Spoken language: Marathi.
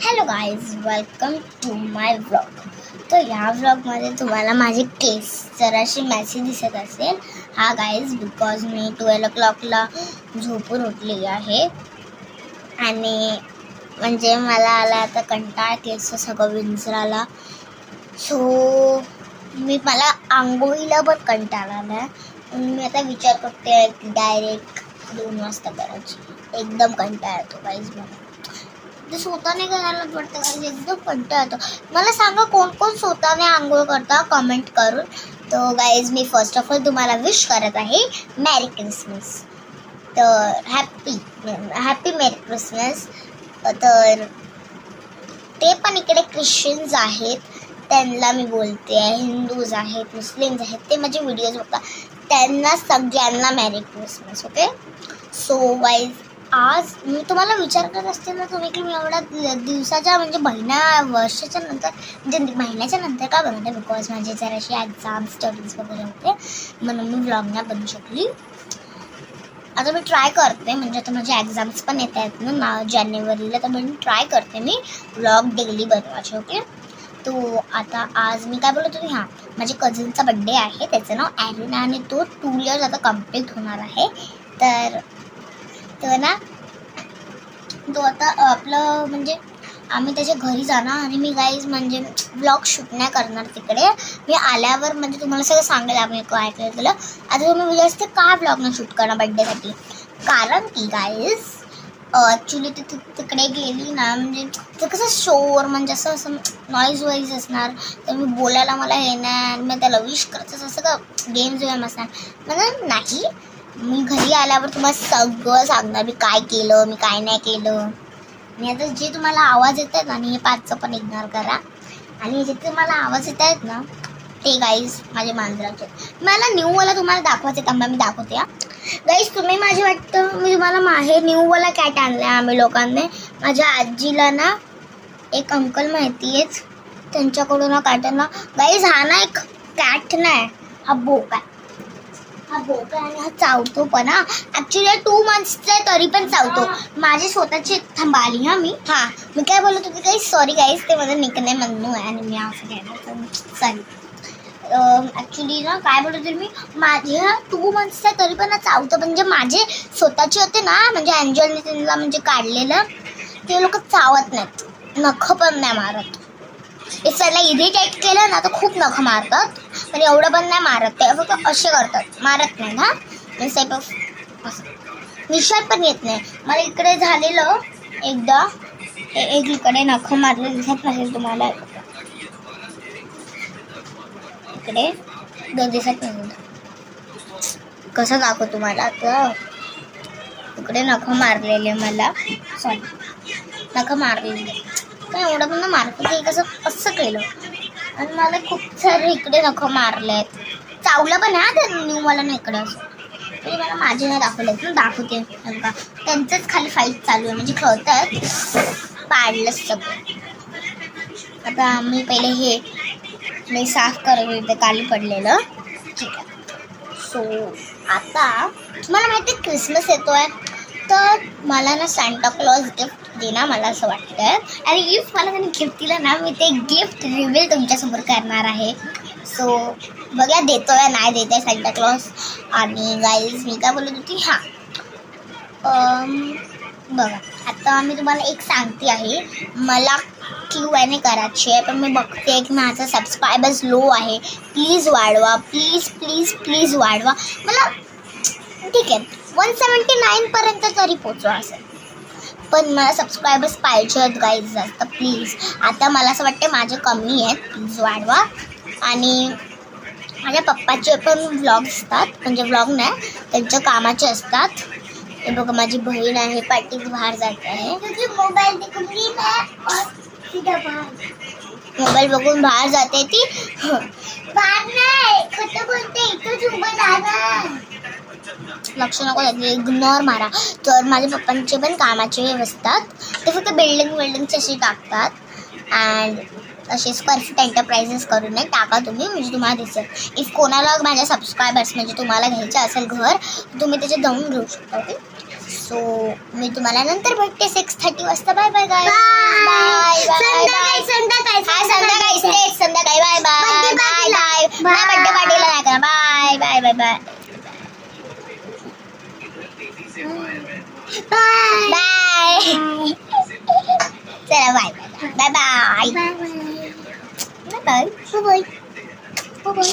Hello guys, welcome to my vlog. तर ह्या व्लॉगमध्ये तुम्हाला माझी केस जराशी मॅसी दिसत असेल. हा गाईज बिकॉज मी 12 o'clockला झोपून उठली आहे आणि म्हणजे मला आला आता कंटाळा केसचं सगळं विंचरायला. सो मला आंघोळीला पण कंटाळा आला आहे. मी आता विचार करते की डायरेक्ट 2 वाजता करायची. एकदम कंटाळा येतो गाईज मला. ते स्वतःने करायला पडतं गाईज, एकदम कंटाळा येतो. मला सांगा कोण कोण स्वतःने आंघोळ करता कमेंट करून. तर guys me first of all तुम्हाला विश करत आहे मॅरी क्रिसमस. तर हॅपी मॅरी क्रिसमस. तर ते पण इकडे ख्रिश्चन्स आहेत त्यांना मी बोलते आहे, हिंदूज आहेत, मुस्लिम्स आहेत, ते माझे व्हिडिओज बघतात, त्यांना सगळ्यांना मॅरी क्रिसमस. ओके. सो गाईज आज मी तुम्हाला विचार करत असते ना तुम्ही की मी एवढ्या दिवसाच्या म्हणजे वर्षाच्या नंतर म्हणजे महिन्याच्या नंतर का बनवते, बिकॉज माझे जराशी एक्झाम स्टडीज वगैरे होते म्हणून मी व्लॉग नाही बनवू शकली. आता मी ट्राय करते, म्हणजे आता माझे एक्झाम्स पण येत आहेत ना जानेवारीला, तर मी ट्राय करते मी व्लॉग डेली बनवायचे. ओके. तो आता आज मी काय बोलत होती, माझ्या कझिनचा बड्डे आहे, त्याचं नाव ॲरिना आणि तो 2 years आता कम्प्लीट होणार आहे. तर ना तो आता आपलं म्हणजे आम्ही त्याच्या घरी जाणार आणि मी गाईज म्हणजे व्लॉग शूट नाही करणार तिकडे. मी आल्यावर म्हणजे तुम्हाला सगळं सांगेल आम्ही काय केलं त्याला. आता तुम्ही विचारते का व्लॉग नाही शूट करणार बड्डेसाठी, कारण की गाईज ॲक्च्युली ती तिकडे गेली ना म्हणजे ते कसं शोर म्हणजे असं नॉईज वाईज असणार, तर मी बोलायला मला हे नाही आणि मग त्याला विश करायचं असं का गेम्स वेम असणार म्हणजे नाही. मी घरी आल्यावर तुम्हाला सगळं सांगणार मी काय केलं मी काय नाही केलं. आणि आता जे तुम्हाला आवाज येत आहेत ना, आणि हे 5चं पण इग्नोर करा, आणि जे तुम्हाला आवाज येत आहेत ना ते गाईज माझे मांजराचे. मला न्यूवाला तुम्हाला दाखवायचे थांबा मी दाखवते. गाईज तुम्ही माझी वाटतं मी तुम्हाला हे न्यूवाला कॅट आणलं आहे आम्ही लोकांनी. माझ्या आजीला ना एक अंकल माहिती आहेच, त्यांच्याकडून कॅटना. गाईज हा ना एक कॅट नाही, हा बोका आहे. हा बोका आणि हा चावतो पण. ॲक्च्युली 2 monthsचा आहे तरी पण चावतो. माझी स्वतःची थांबा आली मी काय बोलत होती गाईज, सॉरी गाईज ते माझं निकनेम मन्नू आहे आणि मी असं घ्यायला सॉरी. ॲक्च्युली ना काय बोलत होती मी, माझ्या 2 monthsचा तरी पण चावतं. म्हणजे माझे स्वतःचे होते ना, म्हणजे अँजलने त्यांना म्हणजे काढलेलं, ते लोक चावत नाहीत, नखं पण नाही मारत. त्याला इरिटेट केलं ना तर खूप नखं मारतात, पण एवढं पण नाही मारत, ते फक्त असे करतात, मारत नाही ना. टाईप ऑफ निशाण पण येत नाही. मला इकडे झालेलं एकदा, एक इकडे नखं मारलं दिसत नसेल तुम्हाला, इकडे 2 दिवसात नसेल, कसं दाखव तुम्हाला. आता इकडे नखं मारलेले मला, सॉरी नखं मारलेले काय एवढं पण ना मारतं, ते कसं केलं आणि मला खूप सारे इकडे नखं मारले आहेत. चावलं पण ते न्यू मला ना इकडे असं, तरी मला माझे नाही दाखवले ना, दाखवते का त्यांचंच खाली फाईट चालू आहे म्हणजे खेळतात, पाडलंच सगळं. आता मी पहिले हे मी साफ करत ते काली पडलेलं. ठीक आहे. सो आता तुम्हाला माहिती आहे क्रिसमस येतोय, तर मला ना सांता क्लॉज गिफ्ट देणार मला असं वाटतंय, आणि इफ मला त्यांनी गिफ्ट दिलं ना मी ते गिफ्ट रिव्हील तुमच्यासमोर करणार आहे. सो बघा देतोय नाही देतोय सांता क्लॉज. आणि गाईज मी काय बोलत होती, बघा आता मी तुम्हाला एक सांगते आहे, मला Q&A करायची आहे, पण मी बघते की माझा सबस्क्रायबर्स लो आहे, प्लीज वाढवा, प्लीज प्लीज प्लीज वाढवा मला. ठीक आहे 179 पर्यंत तरी पोचवा असेल, पण मला सबस्क्रायबर्स पाहिजे आहेत गाईज जास्त, प्लीज. आता मला असं वाटतं माझे कमी आहेत, प्लीज वाढवा. आणि माझ्या पप्पाचे पण व्लॉग असतात, म्हणजे व्लॉग नाही त्यांच्या कामाचे असतात. हे बघा माझी बहीण आहे, पार्टीत बाहेर जात आहे, मोबाईल बघून बाहेर जाते ती, बाहेर नाही खोटं बोलते, इथंच उभं राहा, लक्ष नको द्यायचं, इग्नोर मारा. तर माझ्या पप्पांचे पण कामाचे असतात, ते फक्त बिल्डिंगचे असे टाकतात, अँड असे स्क्वेअर फीट एंटरप्राइजेस करून नाही टाका तुम्ही, म्हणजे तुम्हाला दिसेल. इफ कोणाला माझ्या सबस्क्रायबर्स म्हणजे तुम्हाला घ्यायचं असेल घर, तुम्ही त्याचे जाऊन घेऊ शकता. ओके. सो मी तुम्हाला नंतर भेटते 6:30 वाजता. बाय बाय गाय. बाय. संध्याकाळी संध्याकाळी bye bye bye bye birthday पार्टीला नाही करा bye bye bye bye bye चला bye bye bye bye bye bye bye